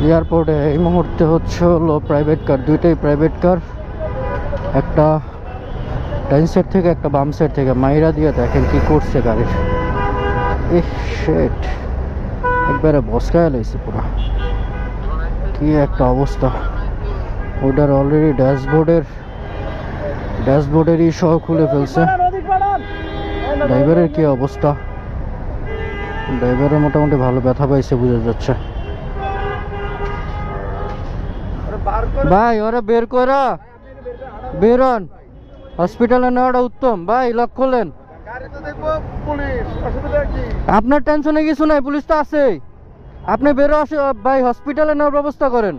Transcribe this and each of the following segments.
এয়ারপোর্টে এই মুহূর্তে হচ্ছে হলো প্রাইভেট কার, দুইটাই প্রাইভেট কার, একটা ডাইন সাইড থেকে একটা বাম সাইড থেকে মাইরা দিয়ে দেখেন কি করছে গাড়ির। শিট, একবারে বসকায় লাইছে পুরো, কি একটা অবস্থা। ওটার অলরেডি ড্যাশবোর্ডেরই সহ খুলে ফেলছে। ড্রাইভারের কি অবস্থা, ড্রাইভারের মোটামুটি ভালো ব্যথা পাইছে বোঝা যাচ্ছে। ভাই ওরা বের করা, বেরোন, হসপিটালে নেওয়াটা উত্তম। ভাই লক করলেন, আপনার টেনশনে কিছু নাই, পুলিশ তো আছে। আপনি বেরো, আসে ভাই, হসপিটালে নেওয়ার ব্যবস্থা করেন।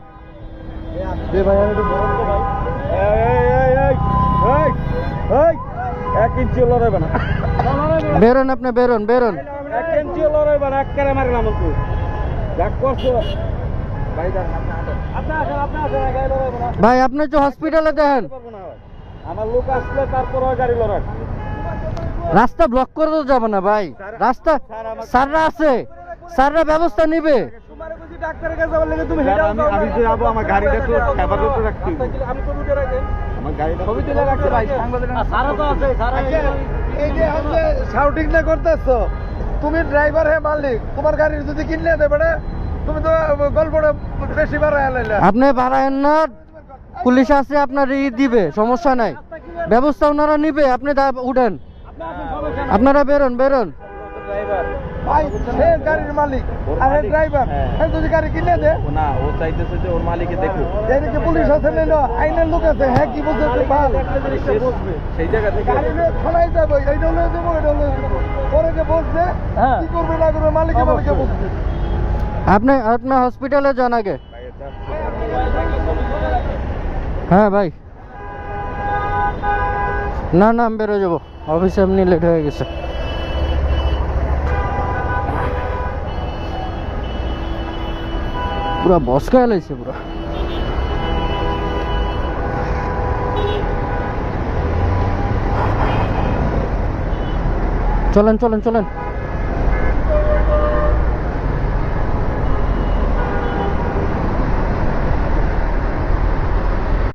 বেরোন, আপনি বেরোন, বেরোন। ভাই আপনি তো হসপিটালে দেখেন, আমার লোক আসলে তারপর গাড়ি লড়াই, রাস্তা ব্লক করে তো যাবে না ভাই, রাস্তা স্যাররা আছে, স্যাররা ব্যবস্থা নিবে। ডাক্তারের কাছে যাওয়ার লাগে তুমি হেডাও, আমি যে যাবো আমার গাড়িটা তো হেফাজত রাখতে হবে। আমি তো রুটে রাখেন আমার গাড়িটা ছবি তুলে রাখতে ভাই, সাংবাদিক সারা তো আছে। সারা এই যে আপনি শাউটিং না করতেছো, তুমি ড্রাইভার হে মালিক, তোমার গাড়ি যদি কিনলে দেবে না, তুমি তো গল্পটা বেশি বাড়ায় লাইলা। আপনি বাড়ায়েন না, পুলিশ আছে আপনার দিবে, সমস্যা নাই, ব্যবস্থা ওনারা নিবে। আপনি উঠেন, আপনারা বেরোন, বেরোন। ভাই সে গাড়ির মালিক আর হে ড্রাইভার, হে যদি গাড়ি কিনে দে না, ও চাইতেছে যে ওর মালিকে দেখো। এদিকে পুলিশ আছে, নিলো আইনের লোক আছে, হ্যাঁ কি বলছে ভাই, সেই জায়গা থেকে গাড়ি নিয়ে থানায় যাবো, এইটা হলে দেবো, এটা হলে দেবো, পরে যে বলছে কি করবে না করবে মালিকে বলছে। আপনি হসপিটালে যান আগে। হ্যাঁ ভাই, না না আমি বেরো যাবো, অফিসে এমনি লেট হয়ে গেছে। পুরা বসকা এলাইছে পুরা। চলেন চলেন চলেন।